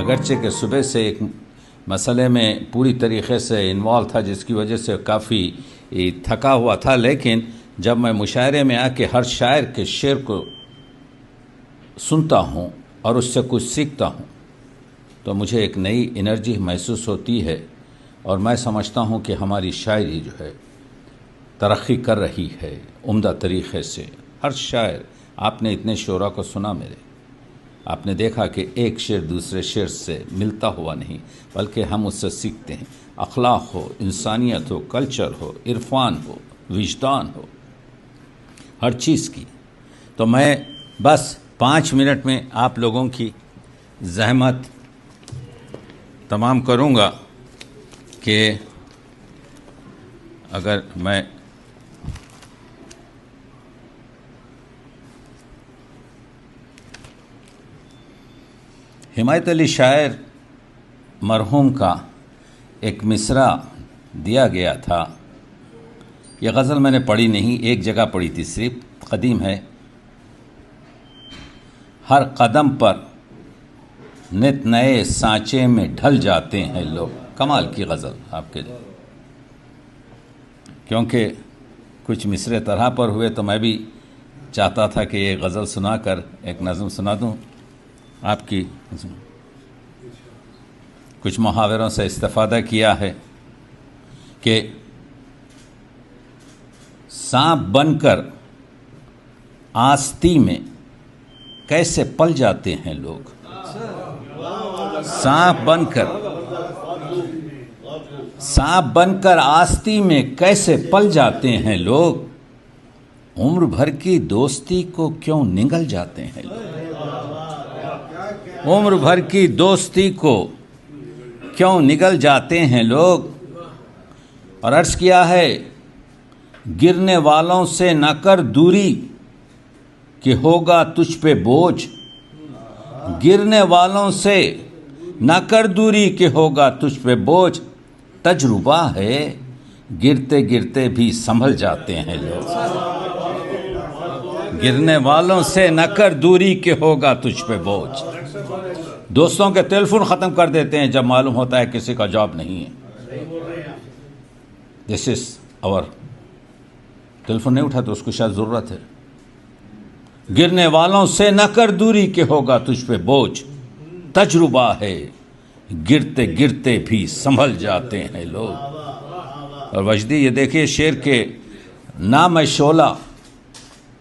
اگرچہ کہ صبح سے ایک مسئلے میں پوری طریقے سے انوالو تھا جس کی وجہ سے کافی تھکا ہوا تھا، لیکن جب میں مشاعرے میں آ کے ہر شاعر کے شعر کو سنتا ہوں اور اس سے کچھ سیکھتا ہوں تو مجھے ایک نئی انرجی محسوس ہوتی ہے، اور میں سمجھتا ہوں کہ ہماری شاعری جو ہے ترقی کر رہی ہے عمدہ طریقے سے۔ ہر شاعر، آپ نے اتنے شعراء کو سنا میرے، آپ نے دیکھا کہ ایک شعر دوسرے شعر سے ملتا ہوا نہیں، بلکہ ہم اس سے سیکھتے ہیں۔ اخلاق ہو، انسانیت ہو، کلچر ہو، عرفان ہو، وجدان ہو، ہر چیز کی۔ تو میں بس 5 منٹ میں آپ لوگوں کی زحمت تمام کروں گا کہ اگر میں حمایت علی شاعر مرحوم کا ایک مصرع دیا گیا تھا۔ یہ غزل میں نے پڑھی نہیں، ایک جگہ پڑھی تھی صرف، قدیم ہے۔ ہر قدم پر نت نئے سانچے میں ڈھل جاتے ہیں لوگ۔ کمال کی غزل آپ کے لیے، کیونکہ کچھ مصرے طرح پر ہوئے تو میں بھی چاہتا تھا کہ یہ غزل سنا کر ایک نظم سنا دوں آپ کی۔ کچھ محاوروں سے استفادہ کیا ہے کہ سانپ بن کر آستی میں کیسے پل جاتے ہیں لوگ۔ سانپ بن کر آستی میں کیسے پل جاتے ہیں لوگ، عمر بھر کی دوستی کو کیوں نگل جاتے ہیں لوگ۔ عمر بھر کی دوستی کو کیوں نگل جاتے ہیں لوگ۔ اور عرض کیا ہے، گرنے والوں سے نہ کر دوری کہ ہوگا تجھ پہ بوجھ۔ گرنے والوں سے نہ کر دوری کہ ہوگا تجھ پہ بوجھ، تجربہ ہے گرتے گرتے بھی سنبھل جاتے ہیں لوگ۔ گرنے والوں سے نہ کر دوری کہ ہوگا تجھ پہ بوجھ۔ دوستوں کے ٹیلی فون ختم کر دیتے ہیں جب معلوم ہوتا ہے کسی کا جواب نہیں ہے۔ دس از اور ٹیلی فون نہیں اٹھا تو اس کو شاید ضرورت ہے۔ گرنے والوں سے نہ کر دوری کہ ہوگا تجھ پہ بوجھ، تجربہ ہے گرتے گرتے بھی سنبھل جاتے ہیں لوگ۔ اور وجدی یہ دیکھیے شعر کے، نہ میں شعلہ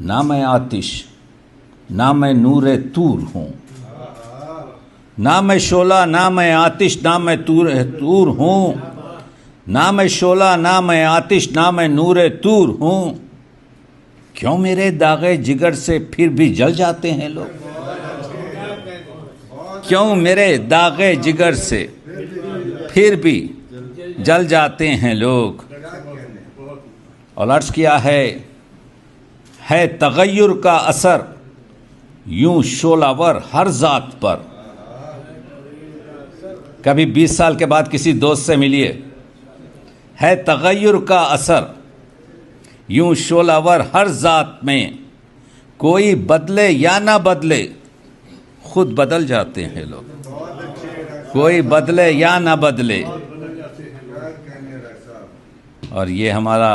نہ میں آتش نہ میں نور طور ہوں، نہ میں شعلہ نہ میں آتش نہ میں طور ہوں، نہ میں شعلہ نہ میں آتش نہ میں نور طور ہوں، کیوں میرے داغے جگر سے پھر بھی جل جاتے ہیں لوگ۔ کیوں میرے داغے جگر سے پھر بھی جل جاتے ہیں لوگ۔ اور عرض کیا ہے تغیر کا اثر یوں شعلہ ور ہر ذات پر۔ کبھی 20 سال کے بعد کسی دوست سے ملیے، ہے تغیر کا اثر یوں شعلہ ور ہر ذات میں، کوئی بدلے یا نہ بدلے خود بدل جاتے ہیں لوگ۔ کوئی بدلے یا نہ بدلے۔ اور یہ ہمارا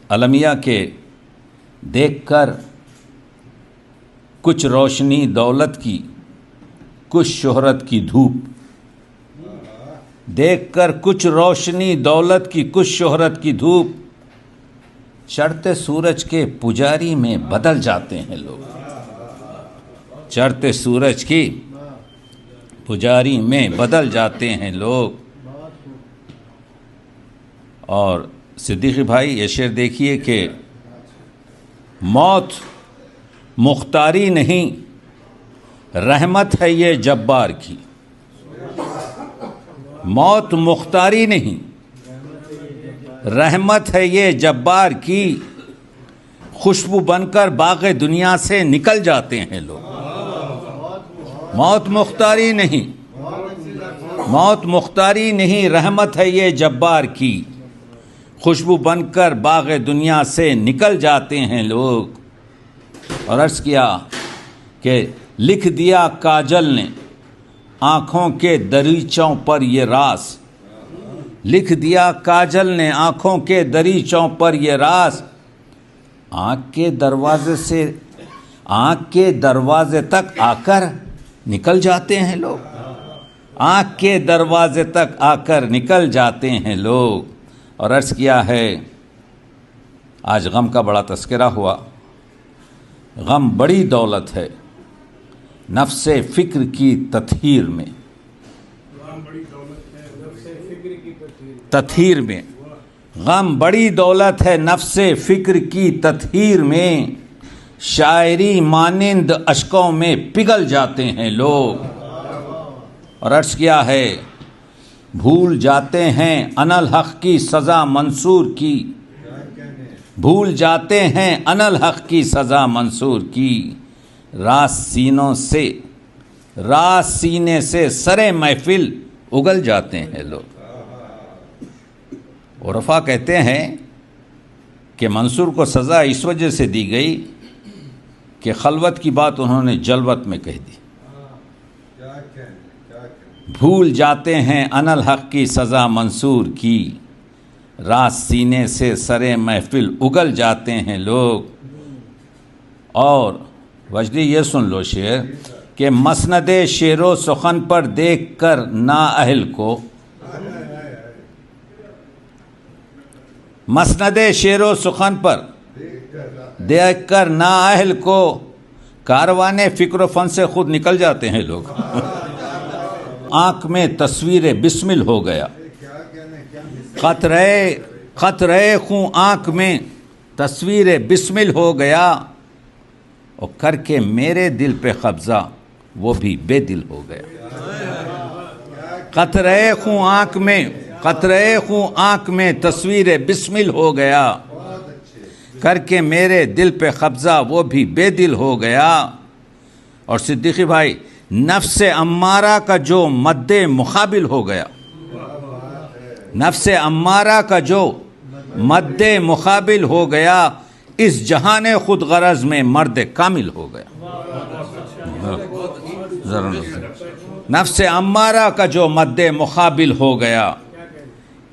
المیہ کے دیکھ کر کچھ روشنی دولت کی کچھ شہرت کی دھوپ، دیکھ کر کچھ روشنی دولت کی کچھ شہرت کی دھوپ، چڑھتے سورج کے پجاری میں بدل جاتے ہیں لوگ۔ چڑھتے سورج کی پجاری میں بدل جاتے ہیں لوگ۔ اور صدیقی بھائی یہ شعر دیکھیے کہ موت مختاری نہیں رحمت ہے یہ جبار کی۔ موت مختاری نہیں رحمت ہے یہ جبار کی، خوشبو بن کر باغ دنیا سے نکل جاتے ہیں لوگ۔ موت مختاری نہیں، موت مختاری نہیں رحمت ہے یہ جبار کی، خوشبو بن کر باغ دنیا سے نکل جاتے ہیں لوگ۔ اور عرض کیا کہ لکھ دیا کاجل نے آنکھوں کے دریچوں پر یہ راز، لکھ دیا کاجل نے آنکھوں کے دریچوں پر یہ راز، آنکھ کے دروازے تک آ کر نکل جاتے ہیں لوگ، آنکھ کے دروازے تک آ کر نکل جاتے ہیں لوگ۔ اور عرض کیا ہے آج غم کا بڑا تذکرہ ہوا، غم بڑی دولت ہے نفس فکر کی تطہیر میں، غم بڑی دولت ہے نفس فکر کی تطہیر میں، شاعری مانند اشکوں میں پگھل جاتے ہیں لوگ۔ اور عرض کیا ہے بھول جاتے ہیں انالحق کی سزا منصور کی، بھول جاتے ہیں انالحق کی سزا منصور کی، راز سینے سے سرے محفل اگل جاتے ہیں لوگ۔ عرفا کہتے ہیں کہ منصور کو سزا اس وجہ سے دی گئی کہ خلوت کی بات انہوں نے جلوت میں کہہ دی۔ بھول جاتے ہیں انالحق کی سزا منصور کی، راز سینے سے سرے محفل اگل جاتے ہیں لوگ۔ اور وجدی یہ سن لو شعر کہ مسند شعر و سخن پر دیکھ کر نااہل کو، مسند شعر و سخن پر دیکھ کر نااہل کو، کاروان فکر و فن سے خود نکل جاتے ہیں لوگ۔ آنکھ میں تصویر بسمل ہو گیا، قطرے خوں آنکھ میں تصویر بسمل ہو گیا، اور کر کے میرے دل پہ قبضہ وہ بھی بے دل ہو گیا۔ قطرے خوں آنکھ میں تصویر بسمل ہو گیا، کر کے میرے دل پہ قبضہ وہ بھی بے دل ہو گیا۔ اور صدیقی بھائی نفس امارہ کا جو مد مقابل ہو گیا، نفس امارہ کا جو مد مقابل ہو گیا، اس جہان خود غرض میں مرد کامل ہو گیا۔ نفس امارہ کا جو مد مقابل ہو گیا،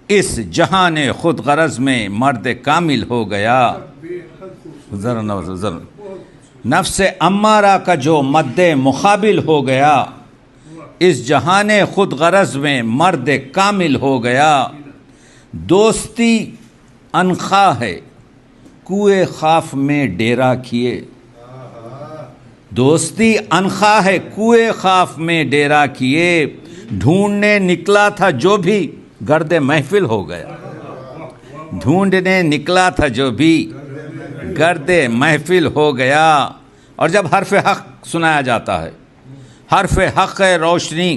اس جہان خود غرض میں مرد کامل ہو گیا۔ نفس امارہ کا جو مد مقابل ہو گیا، اس جہان خود غرض میں مرد کامل ہو گیا۔ دوستی انخواہ ہے کوئے خاف میں ڈیرا کیے، دوستی انخواہ ہے کوئے خاف میں ڈیرا کیے، ڈھونڈنے نکلا تھا جو بھی گرد محفل ہو گیا، ڈھونڈنے نکلا تھا جو بھی گرد محفل ہو گیا۔ اور جب حرف حق سنایا جاتا ہے، حرف حق ہے روشنی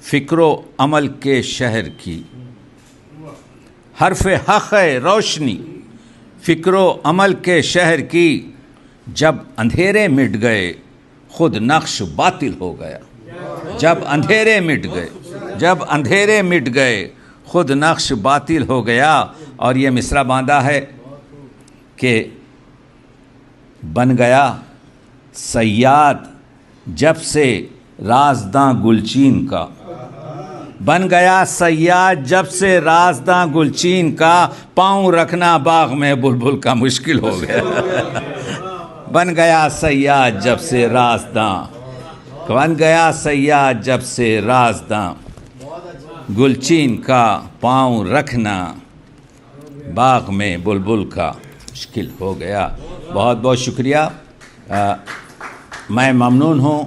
فکر و عمل کے شہر کی، حرف حق ہے روشنی فکر و عمل کے شہر کی، جب اندھیرے مٹ گئے خود نقش باطل ہو گیا، جب اندھیرے مٹ گئے خود نقش باطل ہو گیا۔ اور یہ مصرع باندھا ہے کہ بن گیا صیاد جب سے رازداں گلچین کا، بن گیا صیاد جب سے رازداں گلچین کا، پاؤں رکھنا باغ میں بلبل کا مشکل ہو گیا۔ بن گیا صیاد جب سے رازداں، بن گیا صیاد جب سے رازداں گلچین کا، پاؤں رکھنا باغ میں بلبل کا مشکل ہو گیا۔ بہت بہت شکریہ، میں ممنون ہوں۔